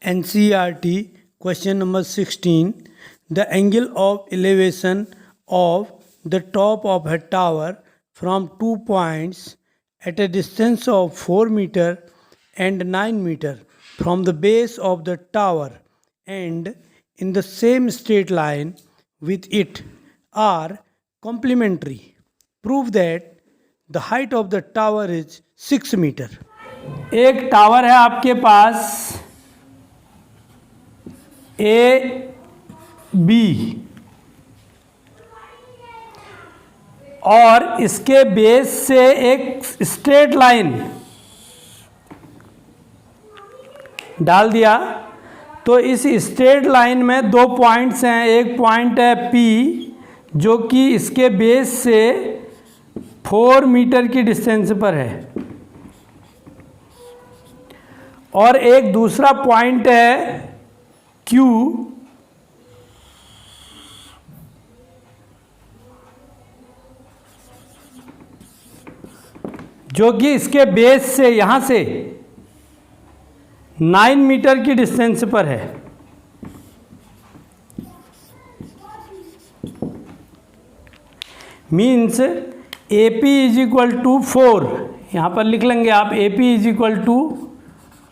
NCERT question number 16. The angle of elevation of the top of a tower from 2 points at a distance of 4 meter and 9 meter from the base of the tower and in the same straight line with it are complementary. Prove that the height of the tower is 6 meter. एक tower है आपके पास A B और इसके base से एक straight line डाल दिया तो इस स्ट्रेट लाइन में दो पॉइंट्स हैं। एक पॉइंट है पी जो कि इसके बेस से 4 मीटर की डिस्टेंस पर है और एक दूसरा पॉइंट है क्यू जो कि इसके बेस से यहां से 9 मीटर की डिस्टेंस पर है। Means A P is equal to 4, यहां पर लिख लेंगे आप A P is equal to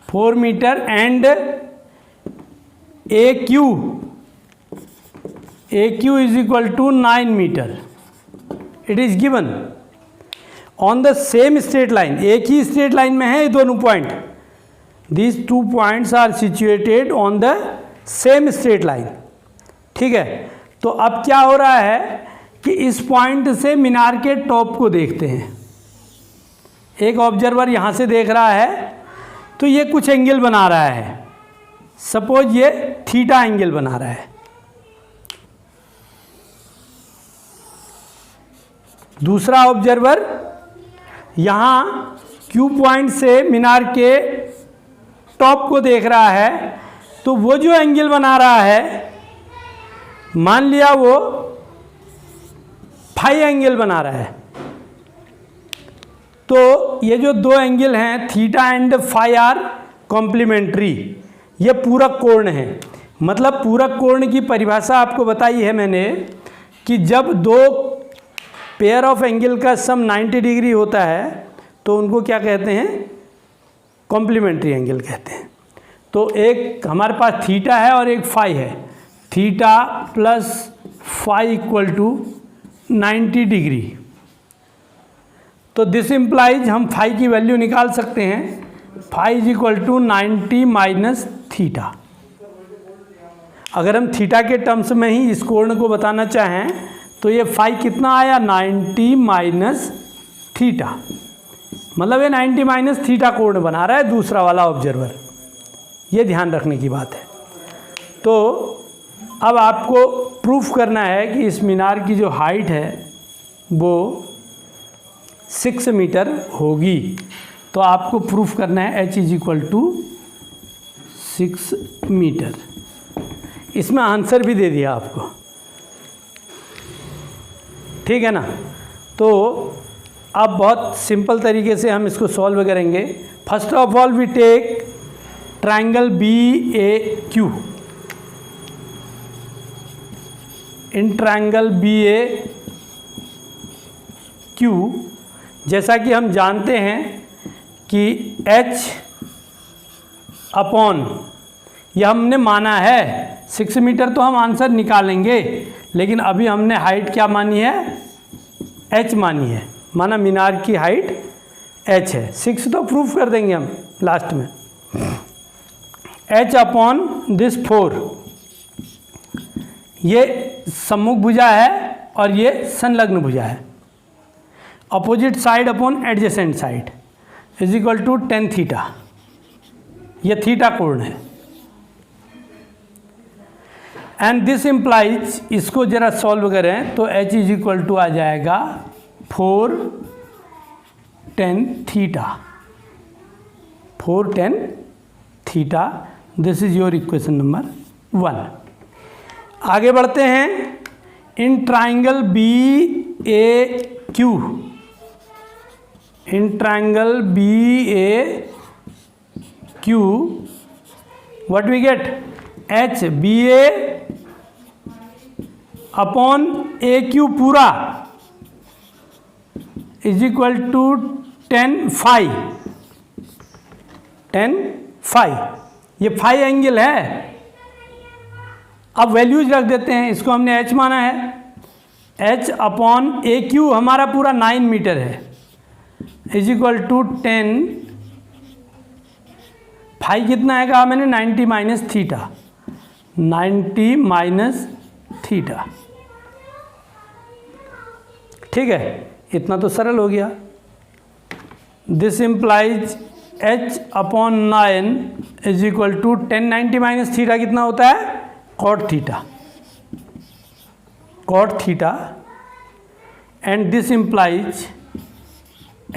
4 meter and A Q is equal to 9 meter. It is given on the same straight line, एक ही स्ट्रेट लाइन में है ये दोनों point. These two points are situated on the same straight line. ठीक है, तो अब क्या हो रहा है कि इस पॉइंट से मीनार के टॉप को देखते हैं। एक ऑब्जर्वर यहाँ से देख रहा है तो ये कुछ एंगल बना रहा है, सपोज ये थीटा एंगल बना रहा है। दूसरा ऑब्जर्वर यहाँ क्यू पॉइंट से मीनार के टॉप को देख रहा है तो वो जो एंगल बना रहा है मान लिया वो फाई एंगल बना रहा है। तो ये जो दो एंगल हैं theta and phi are complementary, ये पूरक कोण है। मतलब पूरक कोण की परिभाषा आपको बताई है मैंने कि जब दो पेयर ऑफ एंगल का सम 90 डिग्री होता है तो उनको क्या कहते हैं, कॉम्प्लीमेंट्री एंगल कहते हैं। तो एक हमारे पास थीटा है और एक फाई है, theta plus phi equal to 90 degree. तो दिस इम्प्लाइज हम फाई की वैल्यू निकाल सकते हैं, phi is equal to 90 minus theta. अगर हम थीटा के टर्म्स में ही इस कोण को बताना चाहें तो ये फाई कितना आया, 90 माइनस थीटा। मतलब ये 90 माइनस थीटा कोण बना रहा है दूसरा वाला ऑब्जर्वर। ये ध्यान रखने की बात है। तो अब आपको प्रूफ करना है कि इस मीनार की जो हाइट है वो 6 मीटर होगी। तो आपको प्रूफ करना है h is equal to 6 meter. इसमें आंसर भी दे दिया आपको, ठीक है ना। तो अब बहुत सिंपल तरीके से हम इसको सॉल्व करेंगे। First of all we take triangle B A Q. In triangle B A Q जैसा कि हम जानते हैं कि h अपॉन, यह हमने माना है 6 मीटर, तो हम आंसर निकालेंगे। लेकिन अभी हमने हाइट क्या मानी है, h मानी है। माना मीनार की हाइट h है, 6 तो प्रूफ कर देंगे हम लास्ट में। h अपॉन दिस 4, ये सम्मुख भुजा है और ये संलग्न भुजा है। Opposite side upon adjacent side is equal to tan theta. ये थीटा कोण है। एंड दिस इम्प्लाइज, इसको जरा सॉल्व करें तो h इज इक्वल टू आ जाएगा 4 tan theta, 4 tan theta. This is your equation number 1। आगे बढ़ते हैं। In triangle B A Q, in triangle B A Q what we get, H B A upon A Q पूरा is equal to 10 phi, 10 phi, ये phi angle है। अब values रख देते हैं, इसको हमने h माना है, h अपॉन ए क्यू हमारा पूरा 9 मीटर है इज इक्वल टू 10 फाई कितना है कहा मैंने 90 माइनस थीटा, 90 माइनस थीटा। ठीक है, इतना तो सरल हो गया। This implies h upon 9 is equal to 10 90 minus theta कितना होता है cot theta, cot theta, and this implies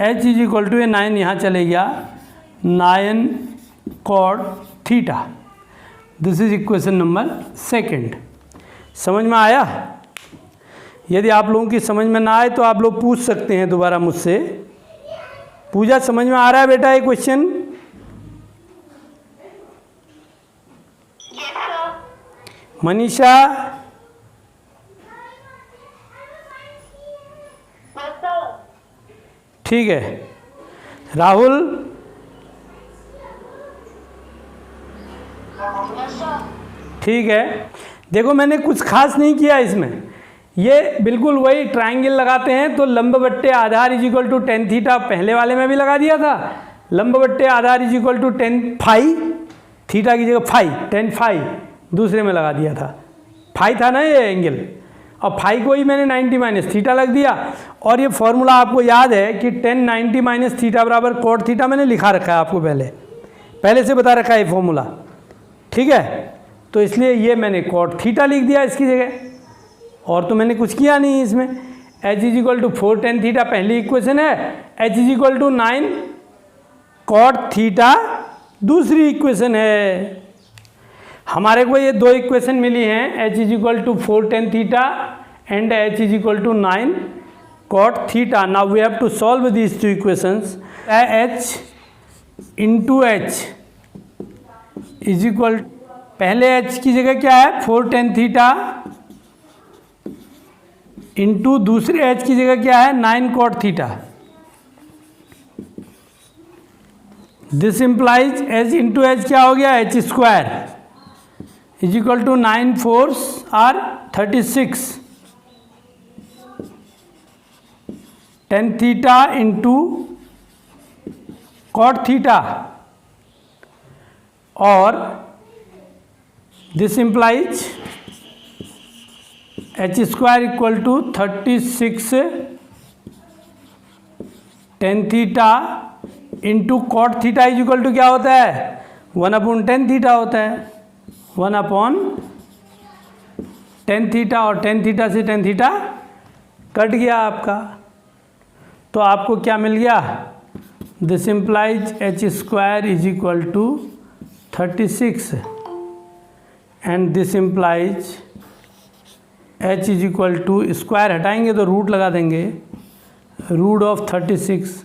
h is equal to ये 9 यहाँ चले गया 9 cot theta. This is equation number 2। समझ में आया? यदि आप लोगों की समझ में ना आए तो आप लोग पूछ सकते हैं दोबारा मुझसे। पूजा समझ में आ रहा है बेटा ये क्वेश्चन? मनीषा, ठीक है। राहुल, ठीक है। देखो मैंने कुछ खास नहीं किया इसमें, ये बिल्कुल वही ट्रायंगल लगाते हैं तो लंब बट्टे आधार इज इक्वल टू 10 थीटा पहले वाले में भी लगा दिया था, लंब बट्टे आधार is equal to 10 phi, theta की जगह फाई 10 फाई दूसरे में लगा दिया था, फाई था ना ये एंगल, और फाई को ही मैंने 90 माइनस थीटा लग दिया। और ये फॉर्मूला आपको याद है कि 10 90 माइनस थीटा बराबर कॉट थीटा मैंने लिखा रखा है आपको पहले से बता रखा है ये फॉर्मूला, ठीक है। तो इसलिए ये मैंने कॉट थीटा लिख दिया इसकी जगह, और तो मैंने कुछ किया नहीं इसमें। h is equal to 4 10 theta पहली इक्वेशन है, h is equal to 9 cot theta दूसरी इक्वेशन है। हमारे को ये दो इक्वेशन मिली हैं, h is equal to 4 10 theta and h is equal to 9 cot theta. Now we have to solve these two equations. h into H is equal, पहले h की जगह क्या है 4 10 थीटा इंटू दूसरे h की जगह क्या है 9 cot theta. This implies h into H क्या हो गया h square is equal to 9 4s are 36, 10 theta into cot theta, और this implies H square equal to 36 10 theta into cot theta is equal to क्या होता है 1/10 theta होता है, 1/10 theta, और 10 थीटा से 10 थीटा कट गया आपका, तो आपको क्या मिल गया, this implies H square is equal to 36 and this implies h is equal to, square हटाएंगे तो रूट लगा देंगे, root of 36,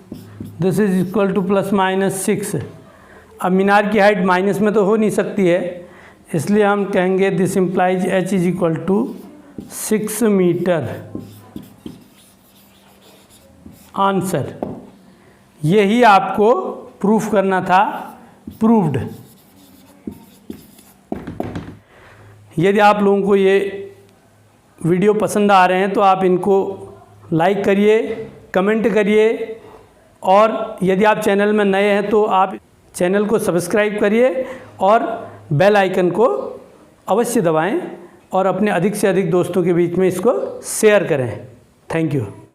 this is equal to plus minus 6। अब मीनार की हाइट माइनस में तो हो नहीं सकती है, इसलिए हम कहेंगे this implies h is equal to 6 meter. Answer, यही आपको प्रूफ करना था, प्रूव्ड। यदि आप लोगों को ये वीडियो पसंद आ रहे हैं तो आप इनको लाइक करिए, कमेंट करिए, और यदि आप चैनल में नए हैं तो आप चैनल को सब्सक्राइब करिए और बेल आइकन को अवश्य दबाएं, और अपने अधिक से अधिक दोस्तों के बीच में इसको शेयर करें। Thank you.